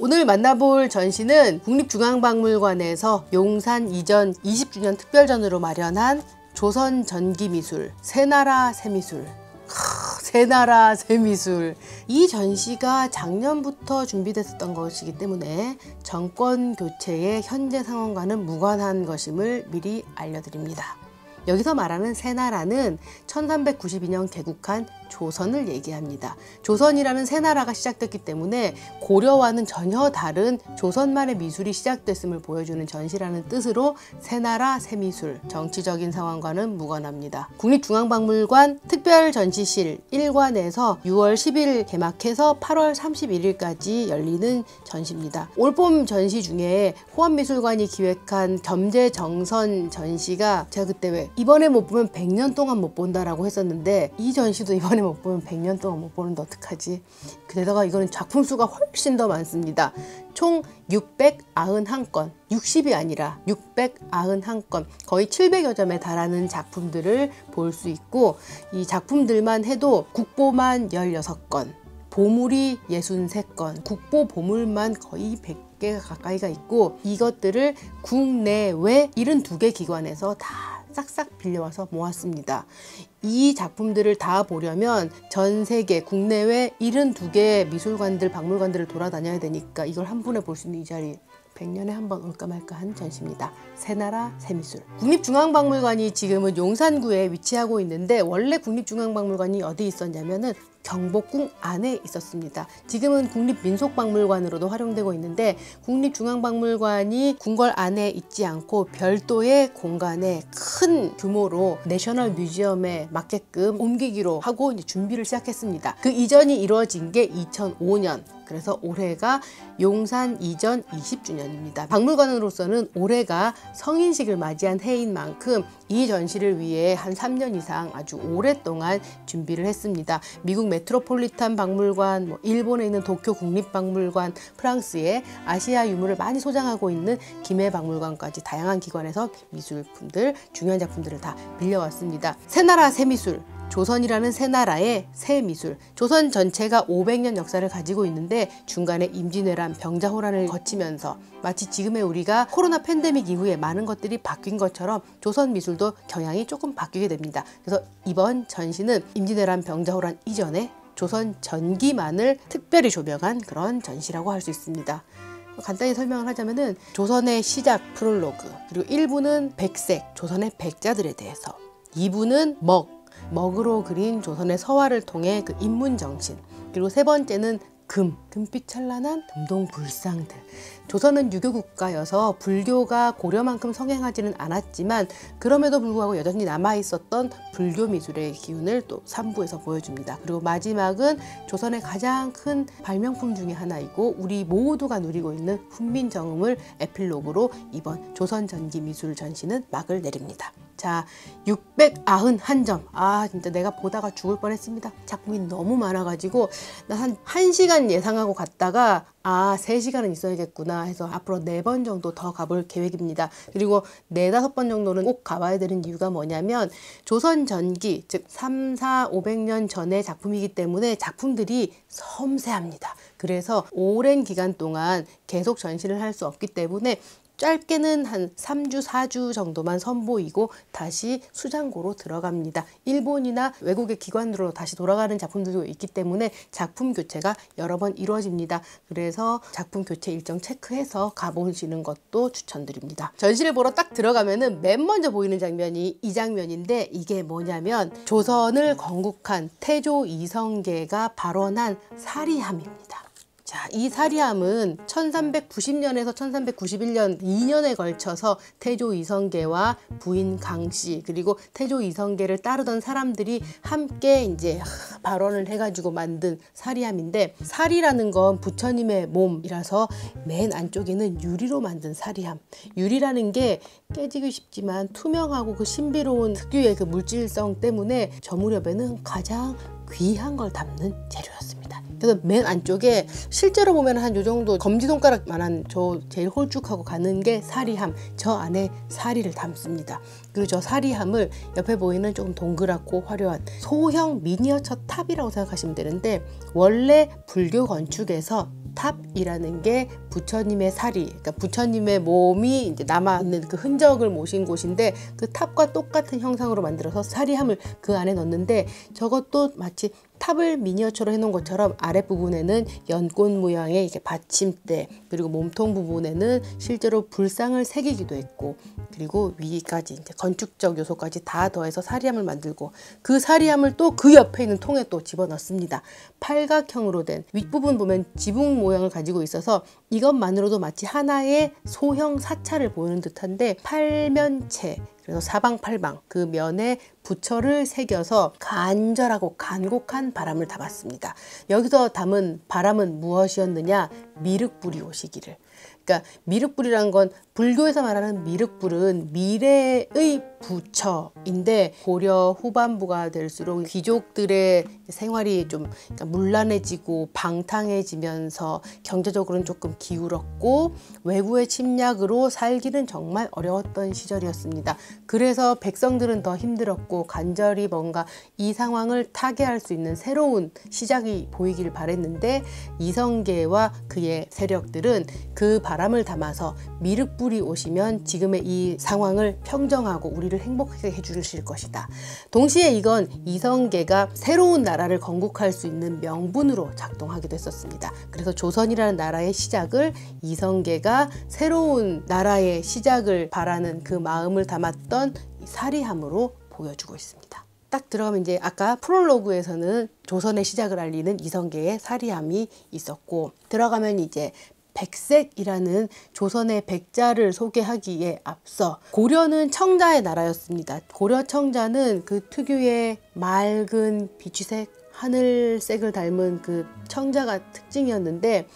오늘 만나볼 전시는 국립중앙박물관에서 용산 이전 20주년 특별전으로 마련한 조선전기미술 새나라 새미술. 새나라 새미술. 이 전시가 작년부터 준비됐었던 것이기 때문에 정권 교체의 현재 상황과는 무관한 것임을 미리 알려드립니다. 여기서 말하는 새나라는 1392년 개국한 조선을 얘기합니다. 조선이라는 새나라가 시작됐기 때문에 고려와는 전혀 다른 조선만의 미술이 시작됐음을 보여주는 전시라는 뜻으로 새나라 새미술, 정치적인 상황과는 무관합니다. 국립중앙박물관 특별전시실 1관에서 6월 10일 개막해서 8월 31일까지 열리는 전시입니다. 올봄 전시 중에 호암미술관이 기획한 겸재정선 전시가 제가 그때 왜 이번에 못 보면 100년 동안 못 본다라고 했었는데 이 전시도 이번에 못 보면 100년 동안 못 보는데 어떡하지? 게다가 이거는 작품 수가 훨씬 더 많습니다. 총 691건, 60이 아니라 691건, 거의 700여 점에 달하는 작품들을 볼 수 있고 이 작품들만 해도 국보만 16건, 보물이 63건, 국보 보물만 거의 100개가 가까이가 있고 이것들을 국내외 72개 기관에서 다 싹싹 빌려와서 모았습니다. 이 작품들을 다 보려면 전 세계 국내외 72개 미술관들, 박물관들을 돌아다녀야 되니까 이걸 한 번에 볼 수 있는 이 자리 100년에 한 번 올까 말까 한 전시입니다. 새나라 새미술. 국립중앙박물관이 지금은 용산구에 위치하고 있는데 원래 국립중앙박물관이 어디 있었냐면은 경복궁 안에 있었습니다. 지금은 국립민속박물관으로도 활용되고 있는데 국립중앙박물관이 궁궐 안에 있지 않고 별도의 공간에 큰 규모로 내셔널 뮤지엄에 맞게끔 옮기기로 하고 이제 준비를 시작했습니다. 그 이전이 이루어진 게 2005년. 그래서 올해가 용산 이전 20주년입니다. 박물관으로서는 올해가 성인식을 맞이한 해인 만큼 이 전시를 위해 한 3년 이상 아주 오랫동안 준비를 했습니다. 미국 메트로폴리탄 박물관, 일본에 있는 도쿄 국립박물관, 프랑스의 아시아 유물을 많이 소장하고 있는 김해박물관까지 다양한 기관에서 미술품들, 중요한 작품들을 다 빌려왔습니다. 새나라 새미술. 조선이라는 새나라의 새미술. 조선 전체가 500년 역사를 가지고 있는데 중간에 임진왜란, 병자호란을 거치면서 마치 지금의 우리가 코로나 팬데믹 이후에 많은 것들이 바뀐 것처럼 조선 미술도 경향이 조금 바뀌게 됩니다. 그래서 이번 전시는 임진왜란, 병자호란 이전에 조선 전기만을 특별히 조명한 그런 전시라고 할 수 있습니다. 간단히 설명을 하자면은 조선의 시작 프롤로그, 그리고 1부는 백색, 조선의 백자들에 대해서, 2부는 먹으로 그린 조선의 서화를 통해 그 인문정신, 그리고 세 번째는 금빛 찬란한 금동불상들. 조선은 유교국가여서 불교가 고려만큼 성행하지는 않았지만 그럼에도 불구하고 여전히 남아있었던 불교 미술의 기운을 또 3부에서 보여줍니다. 그리고 마지막은 조선의 가장 큰 발명품 중에 하나이고 우리 모두가 누리고 있는 훈민정음을 에필로그로 이번 조선전기미술 전시는 막을 내립니다. 자, 691점. 진짜 내가 보다가 죽을 뻔했습니다. 작품이 너무 많아가지고 나 한 1시간 예상하고 갔다가 3시간은 있어야겠구나 해서 앞으로 4번 정도 더 가볼 계획입니다. 그리고 4~5번 정도는 꼭 가봐야 되는 이유가 뭐냐면 조선 전기, 즉 3, 4, 500년 전의 작품이기 때문에 작품들이 섬세합니다. 그래서 오랜 기간 동안 계속 전시를 할 수 없기 때문에 짧게는 한 3주, 4주 정도만 선보이고 다시 수장고로 들어갑니다. 일본이나 외국의 기관으로 다시 돌아가는 작품들도 있기 때문에 작품 교체가 여러 번 이루어집니다. 그래서 작품 교체 일정 체크해서 가보시는 것도 추천드립니다. 전시를 보러 딱 들어가면은 맨 먼저 보이는 장면이 이 장면인데 이게 뭐냐면 조선을 건국한 태조 이성계가 발원한 사리함입니다. 자, 이 사리함은 1390년에서 1391년 2년에 걸쳐서 태조 이성계와 부인 강씨 그리고 태조 이성계를 따르던 사람들이 함께 이제 발원을 해가지고 만든 사리함인데, 사리라는 건 부처님의 몸이라서 맨 안쪽에는 유리로 만든 사리함. 유리라는 게 깨지기 쉽지만 투명하고 그 신비로운 특유의 그 물질성 때문에 저 무렵에는 가장 귀한 걸 담는 재료였습니다. 그래서 맨 안쪽에 실제로 보면 한 요 정도 검지손가락만한 저 제일 홀쭉하고 가는 게 사리함. 저 안에 사리를 담습니다. 그리고 저 사리함을 옆에 보이는 조금 동그랗고 화려한 소형 미니어처 탑이라고 생각하시면 되는데, 원래 불교 건축에서 탑이라는 게 부처님의 사리, 그러니까 부처님의 몸이 이제 남아있는 그 흔적을 모신 곳인데, 그 탑과 똑같은 형상으로 만들어서 사리함을 그 안에 넣는데, 저것도 마치 탑을 미니어처로 해놓은 것처럼 아랫부분에는 연꽃 모양의 이렇게 받침대, 그리고 몸통 부분에는 실제로 불상을 새기기도 했고, 그리고 위까지 이제 건축적 요소까지 다 더해서 사리함을 만들고, 그 사리함을 또 그 옆에 있는 통에 또 집어넣습니다. 팔각형으로 된 윗부분 보면 지붕 모양을 가지고 있어서 이것만으로도 마치 하나의 소형 사찰을 보이는 듯한데, 팔면체, 그래서 사방팔방 그 면에 부처를 새겨서 간절하고 간곡한 바람을 담았습니다. 여기서 담은 바람은 무엇이었느냐? 미륵불이 오시기를. 그러니까 미륵불이란 건 불교에서 말하는 미륵불은 미래의 부처인데, 고려 후반부가 될수록 귀족들의 생활이 좀 문란해지고 방탕해지면서 경제적으로는 조금 기울었고 외구의 침략으로 살기는 정말 어려웠던 시절이었습니다. 그래서 백성들은 더 힘들었고 간절히 뭔가 이 상황을 타개할 수 있는 새로운 시작이 보이길 바랬는데, 이성계와 그의 세력들은 그 바람을 담아서 미륵불이 오시면 지금의 이 상황을 평정하고 우리를 행복하게 해주실 것이다. 동시에 이건 이성계가 새로운 나라를 건국할 수 있는 명분으로 작동하기도 했었습니다. 그래서 조선이라는 나라의 시작을 이성계가 새로운 나라의 시작을 바라는 그 마음을 담았던 사리함으로 보여주고 있습니다. 딱 들어가면 이제 아까 프롤로그에서는 조선의 시작을 알리는 이성계의 사리함이 있었고, 들어가면 이제 백색이라는 조선의 백자를 소개하기에 앞서, 고려는 청자의 나라였습니다. 고려 청자는 그 특유의 맑은 비취색, 하늘색을 닮은 그 청자가 특징이었는데,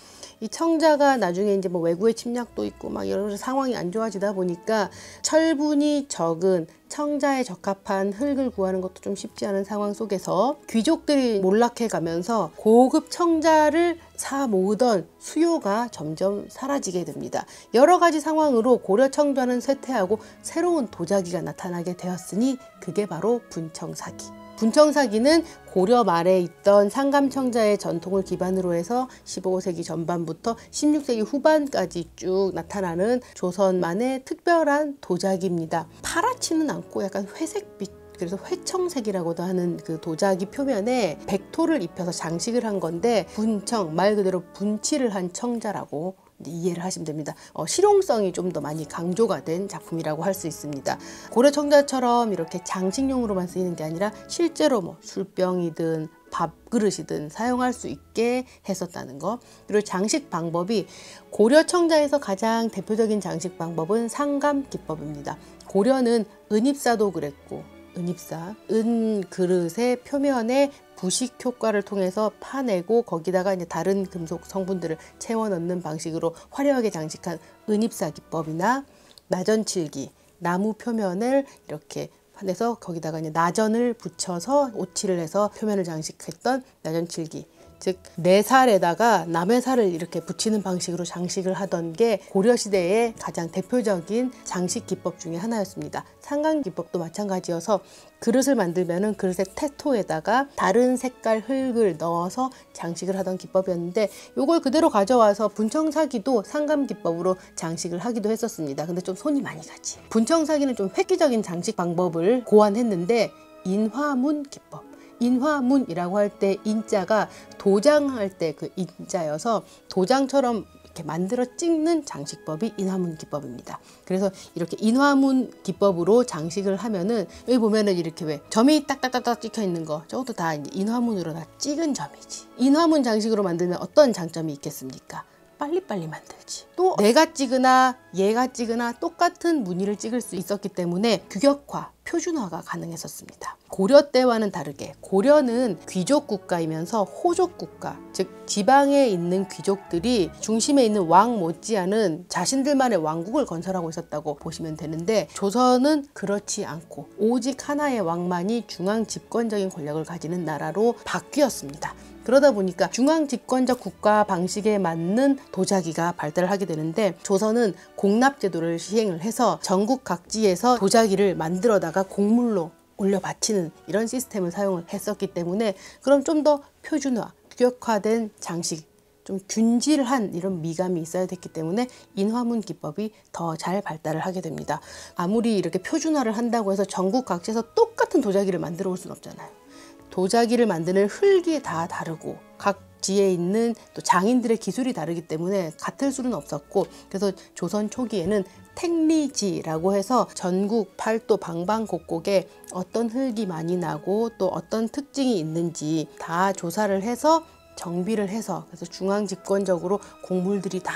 이 청자가 나중에 이제 뭐 외구의 침략도 있고 막 여러 상황이 안 좋아지다 보니까 철분이 적은 청자에 적합한 흙을 구하는 것도 좀 쉽지 않은 상황 속에서 귀족들이 몰락해 가면서 고급 청자를 사 모으던 수요가 점점 사라지게 됩니다. 여러 가지 상황으로 고려 청자는 쇠퇴하고 새로운 도자기가 나타나게 되었으니 그게 바로 분청사기. 분청사기는 고려 말에 있던 상감청자의 전통을 기반으로 해서 15세기 전반부터 16세기 후반까지 쭉 나타나는 조선만의 특별한 도자기입니다. 파랗지는 않고 약간 회색빛, 그래서 회청색이라고도 하는 그 도자기 표면에 백토를 입혀서 장식을 한 건데, 분청, 말 그대로 분칠을 한 청자라고 이해를 하시면 됩니다. 실용성이 좀 더 많이 강조가 된 작품이라고 할 수 있습니다. 고려 청자처럼 이렇게 장식용으로만 쓰이는 게 아니라 실제로 뭐 술병이든 밥그릇이든 사용할 수 있게 했었다는 거. 그리고 장식 방법이, 고려 청자에서 가장 대표적인 장식 방법은 상감 기법입니다. 고려는 은입사도 그랬고, 은입사, 은 그릇의 표면에 부식 효과를 통해서 파내고 거기다가 이제 다른 금속 성분들을 채워 넣는 방식으로 화려하게 장식한 은입사 기법이나 나전칠기, 나무 표면을 이렇게 파내서 거기다가 이제 나전을 붙여서 오칠을 해서 표면을 장식했던 나전칠기, 즉 내 살에다가 남의 살을 이렇게 붙이는 방식으로 장식을 하던 게 고려시대의 가장 대표적인 장식 기법 중에 하나였습니다. 상감 기법도 마찬가지여서 그릇을 만들면은 그릇의 태토에다가 다른 색깔 흙을 넣어서 장식을 하던 기법이었는데, 요걸 그대로 가져와서 분청사기도 상감 기법으로 장식을 하기도 했었습니다. 근데 좀 손이 많이 가지. 분청사기는 좀 획기적인 장식 방법을 고안했는데, 인화문 기법. 인화문이라고 할 때 인자가 도장할 때 그 인자여서 도장처럼 이렇게 만들어 찍는 장식법이 인화문 기법입니다. 그래서 이렇게 인화문 기법으로 장식을 하면은, 여기 보면은 이렇게 왜 점이 딱딱딱딱 찍혀 있는 거, 저것도 다 이제 인화문으로 다 찍은 점이지. 인화문 장식으로 만들면 어떤 장점이 있겠습니까? 빨리빨리 만들지. 또 내가 찍으나 얘가 찍으나 똑같은 무늬를 찍을 수 있었기 때문에 규격화, 표준화가 가능했었습니다. 고려 때와는 다르게 고려는 귀족 국가이면서 호족 국가, 즉 지방에 있는 귀족들이 중심에 있는 왕 못지않은 자신들만의 왕국을 건설하고 있었다고 보시면 되는데, 조선은 그렇지 않고 오직 하나의 왕만이 중앙 집권적인 권력을 가지는 나라로 바뀌었습니다. 그러다 보니까 중앙 집권적 국가 방식에 맞는 도자기가 발달을 하게 되는데, 조선은 공납제도를 시행을 해서 전국 각지에서 도자기를 만들어다가 곡물로 올려 바치는 이런 시스템을 사용을 했었기 때문에, 그럼 좀 더 표준화, 규격화된 장식, 좀 균질한 이런 미감이 있어야 됐기 때문에 인화문 기법이 더 잘 발달을 하게 됩니다. 아무리 이렇게 표준화를 한다고 해서 전국 각지에서 똑같은 도자기를 만들어 올 수는 없잖아요. 도자기를 만드는 흙이 다 다르고 각 지에 있는 또 장인들의 기술이 다르기 때문에 같을 수는 없었고, 그래서 조선 초기에는 택리지라고 해서 전국 팔도 방방곡곡에 어떤 흙이 많이 나고 또 어떤 특징이 있는지 다 조사를 해서 정비를 해서, 그래서 중앙 집권적으로 곡물들이 다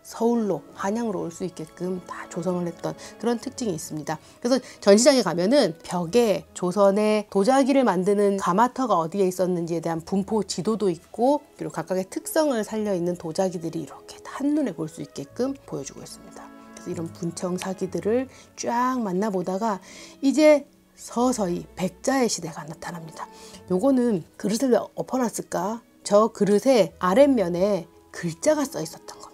서울로, 한양으로 올 수 있게끔 다 조성을 했던 그런 특징이 있습니다. 그래서 전시장에 가면은 벽에 조선의 도자기를 만드는 가마터가 어디에 있었는지에 대한 분포 지도도 있고, 그리고 각각의 특성을 살려있는 도자기들이 이렇게 한눈에 볼 수 있게끔 보여주고 있습니다. 그래서 이런 분청사기들을 쫙 만나보다가 이제 서서히 백자의 시대가 나타납니다. 요거는 그릇을 왜 엎어놨을까? 저 그릇의 아랫면에 글자가 써 있었던 겁니다.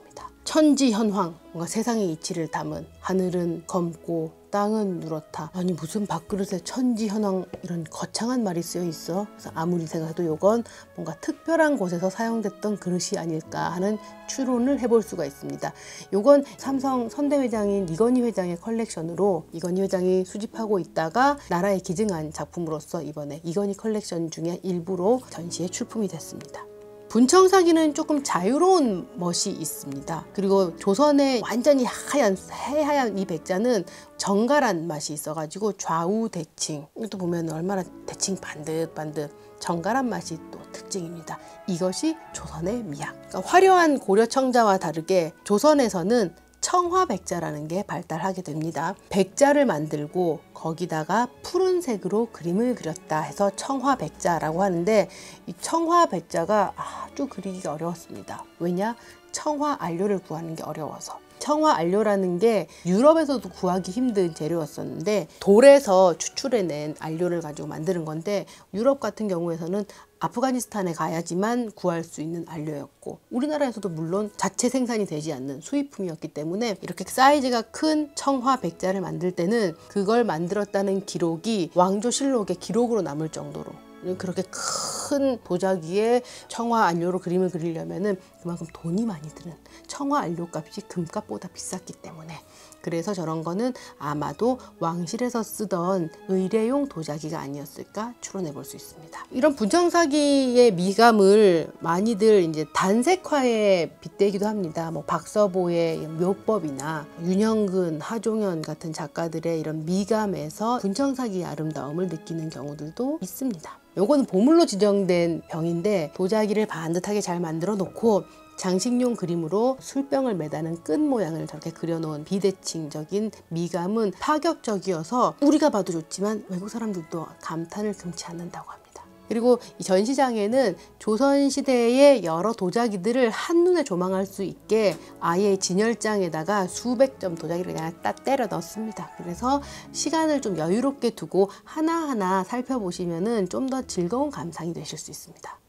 천지현황, 뭔가 세상의 이치를 담은, 하늘은 검고 땅은 누렇다. 아니 무슨 밥그릇에 천지현황 이런 거창한 말이 쓰여 있어? 그래서 아무리 생각해도 이건 뭔가 특별한 곳에서 사용됐던 그릇이 아닐까 하는 추론을 해볼 수가 있습니다. 이건 삼성 선대회장인 이건희 회장의 컬렉션으로 이건희 회장이 수집하고 있다가 나라에 기증한 작품으로서 이번에 이건희 컬렉션 중에 일부로 전시에 출품이 됐습니다. 분청사기는 조금 자유로운 멋이 있습니다. 그리고 조선의 완전히 하얀 새하얀 이 백자는 정갈한 맛이 있어가지고 좌우 대칭, 이것도 보면 얼마나 대칭 반듯반듯 정갈한 맛이 또 특징입니다. 이것이 조선의 미학. 그러니까 화려한 고려 청자와 다르게 조선에서는 청화백자라는 게 발달하게 됩니다. 백자를 만들고 거기다가 푸른색으로 그림을 그렸다 해서 청화백자라고 하는데, 이 청화백자가 아주 그리기가 어려웠습니다. 왜냐? 청화안료를 구하는 게 어려워서. 청화안료라는 게 유럽에서도 구하기 힘든 재료였었는데 돌에서 추출해낸 안료를 가지고 만드는 건데, 유럽 같은 경우에서는 아프가니스탄에 가야지만 구할 수 있는 안료였고, 우리나라에서도 물론 자체 생산이 되지 않는 수입품이었기 때문에 이렇게 사이즈가 큰 청화백자를 만들 때는 그걸 만들었다는 기록이 왕조실록의 기록으로 남을 정도로, 그렇게 큰 도자기에 청화 안료로 그림을 그리려면은 그만큼 돈이 많이 드는, 청화 안료 값이 금값보다 비쌌기 때문에, 그래서 저런 거는 아마도 왕실에서 쓰던 의례용 도자기가 아니었을까 추론해 볼 수 있습니다. 이런 분청사기의 미감을 많이들 이제 단색화에 빗대기도 합니다. 뭐 박서보의 묘법이나 윤형근, 하종현 같은 작가들의 이런 미감에서 분청사기의 아름다움을 느끼는 경우들도 있습니다. 요거는 보물로 지정된 병인데 도자기를 반듯하게 잘 만들어 놓고 장식용 그림으로 술병을 매다는 끈 모양을 저렇게 그려놓은 비대칭적인 미감은 파격적이어서 우리가 봐도 좋지만 외국 사람들도 감탄을 금치 않는다고 합니다. 그리고 이 전시장에는 조선시대의 여러 도자기들을 한눈에 조망할 수 있게 아예 진열장에다가 수백 점 도자기를 그냥 딱 때려 넣습니다. 그래서 시간을 좀 여유롭게 두고 하나하나 살펴보시면은 좀 더 즐거운 감상이 되실 수 있습니다.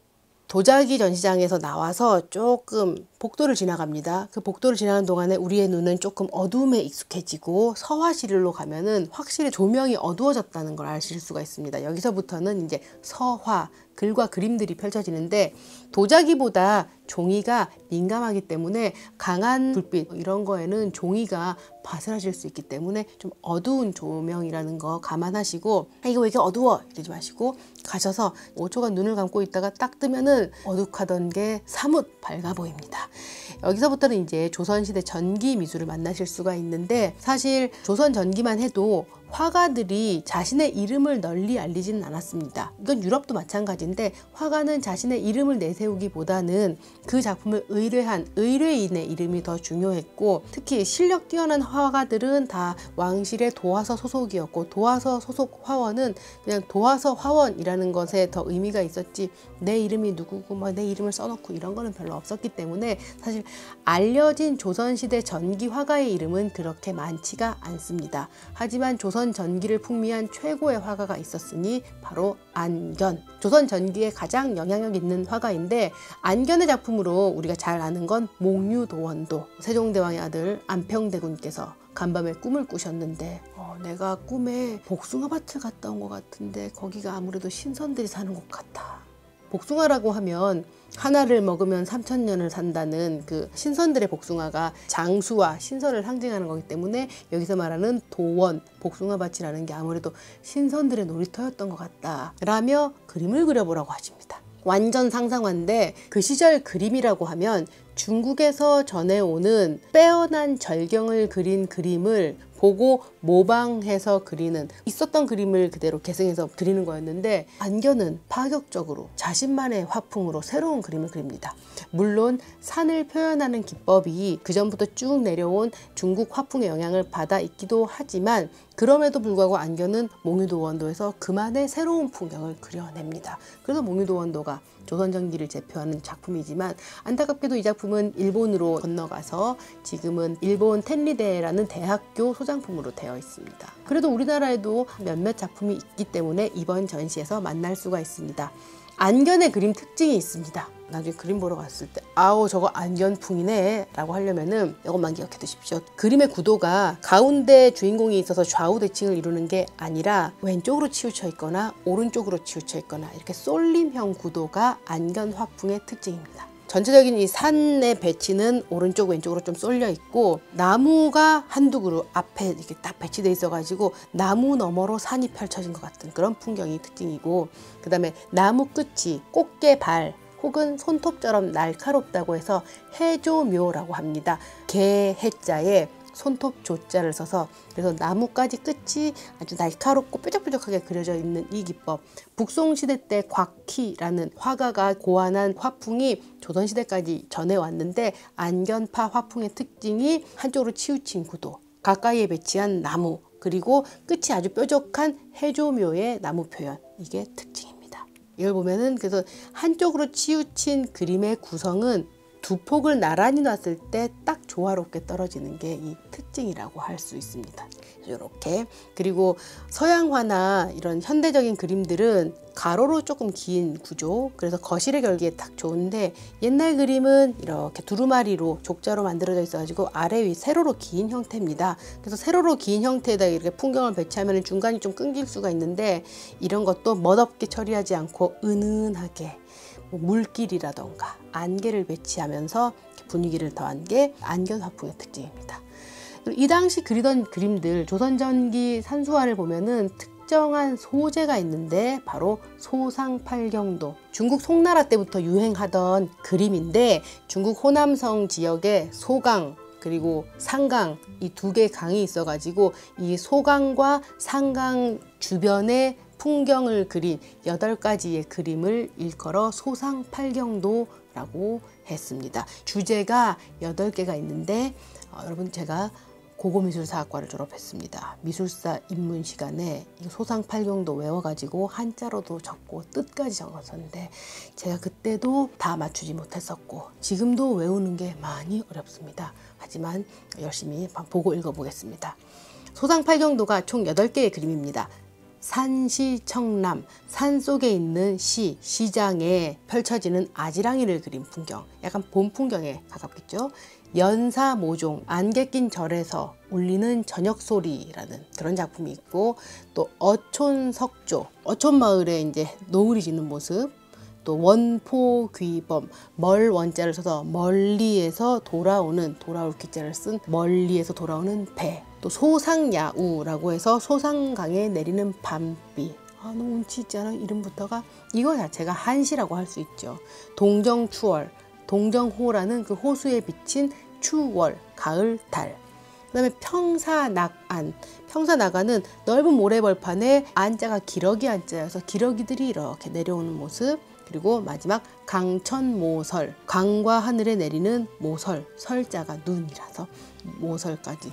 도자기 전시장에서 나와서 조금 복도를 지나갑니다. 그 복도를 지나는 동안에 우리의 눈은 조금 어두움에 익숙해지고 서화실로 가면은 확실히 조명이 어두워졌다는 걸 아실 수가 있습니다. 여기서부터는 이제 서화, 글과 그림들이 펼쳐지는데, 도자기보다 종이가 민감하기 때문에 강한 불빛 이런 거에는 종이가 바스라질 수 있기 때문에 좀 어두운 조명이라는 거 감안하시고, 이거 왜 이렇게 어두워? 이러지 마시고 가셔서 5초간 눈을 감고 있다가 딱 뜨면은 어둑하던 게 사뭇 밝아 보입니다. 여기서부터는 이제 조선시대 전기 미술을 만나실 수가 있는데, 사실 조선 전기만 해도 화가들이 자신의 이름을 널리 알리지는 않았습니다. 이건 유럽도 마찬가지인데, 화가는 자신의 이름을 내세우기보다는 그 작품을 의뢰한 의뢰인의 이름이 더 중요했고, 특히 실력 뛰어난 화가들은 다 왕실의 도화서 소속이었고, 도화서 소속 화원은 그냥 도화서 화원이라는 것에 더 의미가 있었지 내 이름이 누구고 뭐 내 이름을 써놓고 이런 거는 별로 없었기 때문에 사실 알려진 조선시대 전기 화가의 이름은 그렇게 많지가 않습니다. 하지만 조선 조선 전기를 풍미한 최고의 화가가 있었으니 바로 안견. 조선 전기에 가장 영향력 있는 화가인데 안견의 작품으로 우리가 잘 아는 건 몽유도원도. 세종대왕의 아들 안평대군께서 간밤에 꿈을 꾸셨는데 내가 꿈에 복숭아밭을 갔다 온 것 같은데 거기가 아무래도 신선들이 사는 곳 같아. 복숭아라고 하면 하나를 먹으면 3000년을 산다는 그 신선들의 복숭아가 장수와 신선을 상징하는 거기 때문에 여기서 말하는 도원, 복숭아밭이라는 게 아무래도 신선들의 놀이터였던 것 같다 라며 그림을 그려보라고 하십니다. 완전 상상화인데 그 시절 그림이라고 하면 중국에서 전해오는 빼어난 절경을 그린 그림을 보고 모방해서 그리는, 있었던 그림을 그대로 계승해서 그리는 거였는데 안견은 파격적으로 자신만의 화풍으로 새로운 그림을 그립니다. 물론 산을 표현하는 기법이 그전부터 쭉 내려온 중국 화풍의 영향을 받아 있기도 하지만 그럼에도 불구하고 안견은 몽유도원도에서 그만의 새로운 풍경을 그려냅니다. 그래서 몽유도원도가 조선전기를 대표하는 작품이지만 안타깝게도 이 작품은 일본으로 건너가서 지금은 일본 텐리대라는 대학교 소장품으로 되어 있습니다. 그래도 우리나라에도 몇몇 작품이 있기 때문에 이번 전시에서 만날 수가 있습니다. 안견의 그림 특징이 있습니다. 나중에 그림 보러 갔을 때 아우 저거 안견풍이네 라고 하려면은 이것만 기억해 두십시오. 그림의 구도가 가운데 주인공이 있어서 좌우 대칭을 이루는 게 아니라 왼쪽으로 치우쳐 있거나 오른쪽으로 치우쳐 있거나 이렇게 쏠림형 구도가 안견 화풍의 특징입니다. 전체적인 이 산의 배치는 오른쪽 왼쪽으로 좀 쏠려 있고 나무가 한두 그루 앞에 이렇게 딱 배치돼 있어 가지고 나무 너머로 산이 펼쳐진 것 같은 그런 풍경이 특징이고, 그 다음에 나무 끝이 꽃게발 혹은 손톱처럼 날카롭다고 해서 해조묘라고 합니다. 개 해자에 손톱 조자를 써서, 그래서 나뭇가지 끝이 아주 날카롭고 뾰족뾰족하게 그려져 있는 이 기법. 북송시대 때 곽희라는 화가가 고안한 화풍이 조선시대까지 전해왔는데 안견파 화풍의 특징이 한쪽으로 치우친 구도, 가까이에 배치한 나무, 그리고 끝이 아주 뾰족한 해조묘의 나무 표현, 이게 특징입니다. 이걸 보면은 그래서 한쪽으로 치우친 그림의 구성은 두 폭을 나란히 놨을 때 딱 조화롭게 떨어지는 게 이 특징이라고 할 수 있습니다. 이렇게. 그리고 서양화나 이런 현대적인 그림들은 가로로 조금 긴 구조, 그래서 거실의 결기에 딱 좋은데 옛날 그림은 이렇게 두루마리로 족자로 만들어져 있어가지고 아래 위 세로로 긴 형태입니다. 그래서 세로로 긴 형태에다 이렇게 풍경을 배치하면 중간이 좀 끊길 수가 있는데 이런 것도 멋없게 처리하지 않고 은은하게 물길이라던가 안개를 배치하면서 분위기를 더한 게 안견 화풍의 특징입니다. 이 당시 그리던 그림들, 조선전기 산수화를 보면은 특정한 소재가 있는데 바로 소상팔경도, 중국 송나라 때부터 유행하던 그림인데 중국 호남성 지역에 소강 그리고 상강, 이 두 개의 강이 있어가지고 이 소강과 상강 주변에 풍경을 그린 8가지의 그림을 일컬어 소상팔경도라고 했습니다. 주제가 8개가 있는데 여러분, 제가 고고미술사학과를 졸업했습니다. 미술사 입문 시간에 소상팔경도 외워가지고 한자로도 적고 뜻까지 적었었는데 제가 그때도 다 맞추지 못했었고 지금도 외우는 게 많이 어렵습니다. 하지만 열심히 보고 읽어보겠습니다. 소상팔경도가 총 8개의 그림입니다. 산시청남, 산 속에 있는 시장에 펼쳐지는 아지랑이를 그린 풍경, 약간 봄 풍경에 가깝겠죠. 연사모종, 안개 낀 절에서 울리는 저녁소리라는 그런 작품이 있고, 또 어촌석조, 어촌마을에 이제 노을이 지는 모습, 또 원포귀범, 멀 원자를 써서 멀리에서 돌아오는, 돌아올 귀자를 쓴 멀리에서 돌아오는 배, 또 소상야우라고 해서 소상강에 내리는 밤비. 너무 운치 있지 않아요? 이름부터가 이거 자체가 한시라고 할 수 있죠. 동정추월, 동정호라는 그 호수에 비친 추월, 가을 달. 그 다음에 평사낙안, 평사낙안은 넓은 모래벌판에 안자가 기러기 안자여서 기러기들이 이렇게 내려오는 모습. 그리고 마지막 강천모설, 강과 하늘에 내리는 모설, 설자가 눈이라서 모설까지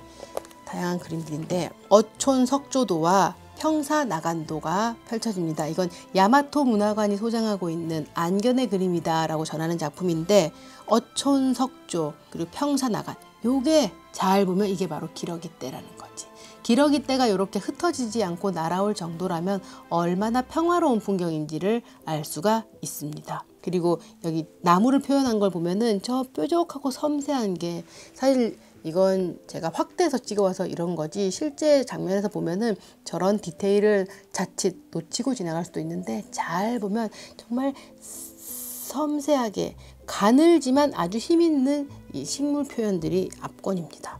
다양한 그림들인데, 어촌석조도와 평사나간도가 펼쳐집니다. 이건 야마토 문화관이 소장하고 있는 안견의 그림이다 라고 전하는 작품인데 어촌석조 그리고 평사나간 요게 잘 보면 이게 바로 기러기떼라는 거지. 기러기떼가 이렇게 흩어지지 않고 날아올 정도라면 얼마나 평화로운 풍경인지를 알 수가 있습니다. 그리고 여기 나무를 표현한 걸 보면은 저 뾰족하고 섬세한 게 사실 이건 제가 확대해서 찍어와서 이런 거지 실제 장면에서 보면은 저런 디테일을 자칫 놓치고 지나갈 수도 있는데 잘 보면 정말 섬세하게 가늘지만 아주 힘있는 이 식물 표현들이 압권입니다.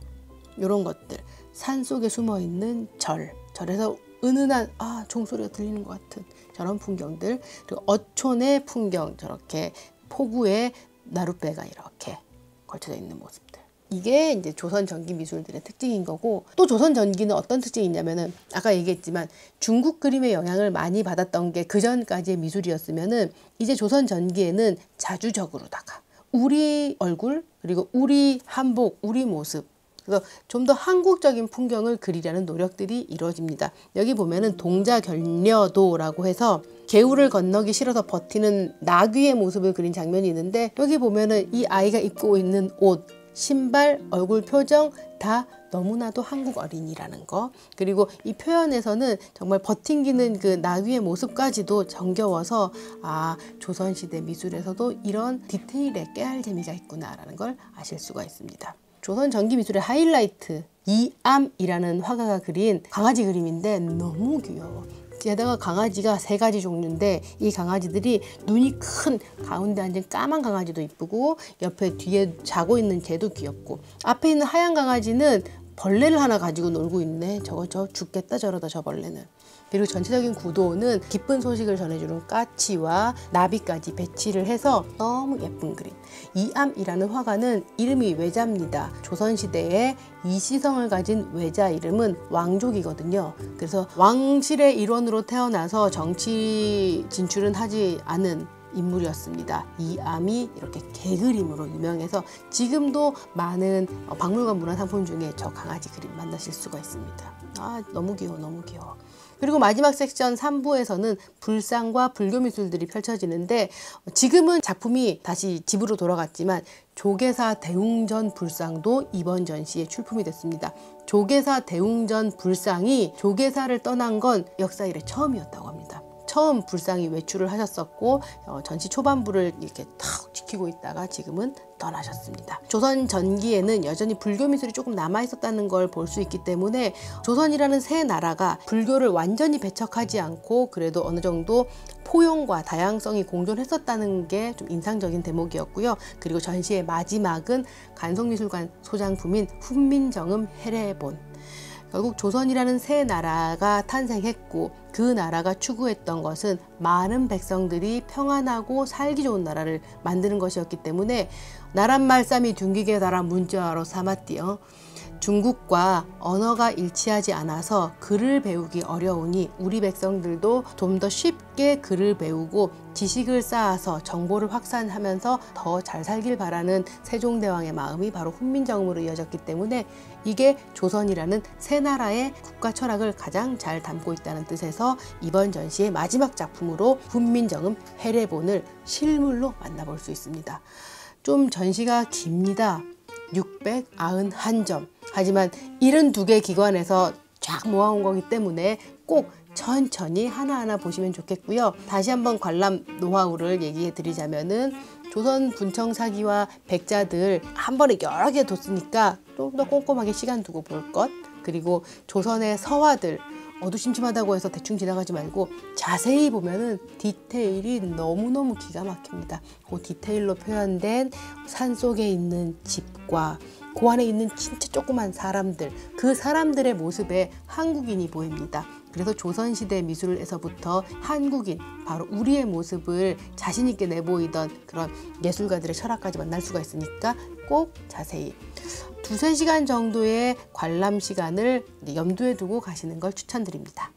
이런 것들 산속에 숨어있는 절에서 은은한 종소리가 들리는 것 같은 저런 풍경들 그리고 어촌의 풍경 저렇게 포구에 나룻배가 이렇게 걸쳐져 있는 모습들 이게 이제 조선 전기 미술들의 특징인 거고 또 조선 전기는 어떤 특징이 있냐면은 아까 얘기했지만 중국 그림의 영향을 많이 받았던 게 그 전까지의 미술이었으면은 이제 조선 전기에는 자주적으로다가 우리 얼굴 그리고 우리 한복 우리 모습 그래서 좀 더 한국적인 풍경을 그리려는 노력들이 이루어집니다. 여기 보면은 동자견려도라고 해서 개울을 건너기 싫어서 버티는 나귀의 모습을 그린 장면이 있는데 여기 보면은 이 아이가 입고 있는 옷, 신발, 얼굴 표정 다 너무나도 한국 어린이라는 거 그리고 이 표현에서는 정말 버팅기는 그 나귀의 모습까지도 정겨워서 조선시대 미술에서도 이런 디테일에 깨알 재미가 있구나라는 걸 아실 수가 있습니다. 조선 전기 미술의 하이라이트 이암이라는 화가가 그린 강아지 그림인데 너무 귀여워. 게다가 강아지가 3가지 종류인데 이 강아지들이 눈이 큰 가운데 앉은 까만 강아지도 이쁘고 옆에 뒤에 자고 있는 개도 귀엽고 앞에 있는 하얀 강아지는 벌레를 하나 가지고 놀고 있네. 저 죽겠다 저러다 저 벌레는. 그리고 전체적인 구도는 기쁜 소식을 전해주는 까치와 나비까지 배치를 해서 너무 예쁜 그림. 이암이라는 화가는 이름이 외자입니다. 조선시대에 이시성을 가진 외자 이름은 왕족이거든요. 그래서 왕실의 일원으로 태어나서 정치 진출은 하지 않은 인물이었습니다. 이암이 이렇게 개그림으로 유명해서 지금도 많은 박물관 문화상품 중에 저 강아지 그림 만나실 수가 있습니다. 너무 귀여워 너무 귀여워. 그리고 마지막 섹션 3부에서는 불상과 불교 미술들이 펼쳐지는데 지금은 작품이 다시 집으로 돌아갔지만 조계사 대웅전 불상도 이번 전시에 출품이 됐습니다. 조계사 대웅전 불상이 조계사를 떠난 건 역사 이래 처음이었다고 합니다. 처음 불상이 외출을 하셨었고 전시 초반부를 이렇게 탁 지키고 있다가 지금은 떠나셨습니다. 조선 전기에는 여전히 불교 미술이 조금 남아 있었다는 걸 볼 수 있기 때문에 조선이라는 새 나라가 불교를 완전히 배척하지 않고 그래도 어느 정도 포용과 다양성이 공존했었다는 게 좀 인상적인 대목이었고요. 그리고 전시의 마지막은 간송미술관 소장품인 훈민정음 해례본. 결국 조선이라는 새 나라가 탄생했고 그 나라가 추구했던 것은 많은 백성들이 평안하고 살기 좋은 나라를 만드는 것이었기 때문에 나란말싸미 둥기게 달아 문자로 삼았디요. 중국과 언어가 일치하지 않아서 글을 배우기 어려우니 우리 백성들도 좀 더 쉽게 글을 배우고 지식을 쌓아서 정보를 확산하면서 더 잘 살길 바라는 세종대왕의 마음이 바로 훈민정음으로 이어졌기 때문에 이게 조선이라는 새 나라의 국가 철학을 가장 잘 담고 있다는 뜻에서 이번 전시의 마지막 작품으로 훈민정음 해례본을 실물로 만나볼 수 있습니다. 좀 전시가 깁니다. 691점. 하지만 72개 기관에서 쫙 모아온 거기 때문에 꼭 천천히 하나하나 보시면 좋겠고요. 다시 한번 관람 노하우를 얘기해 드리자면은 조선 분청사기와 백자들 한 번에 여러 개 뒀으니까 좀 더 꼼꼼하게 시간 두고 볼 것. 그리고 조선의 서화들 어두심심하다고 해서 대충 지나가지 말고 자세히 보면은 디테일이 너무너무 기가 막힙니다. 그 디테일로 표현된 산속에 있는 집과 그 안에 있는 진짜 조그만 사람들, 그 사람들의 모습에 한국인이 보입니다. 그래서 조선시대 미술에서부터 한국인, 바로 우리의 모습을 자신 있게 내보이던 그런 예술가들의 철학까지 만날 수가 있으니까 꼭 자세히 2~3시간 정도의 관람 시간을 염두에 두고 가시는 걸 추천드립니다.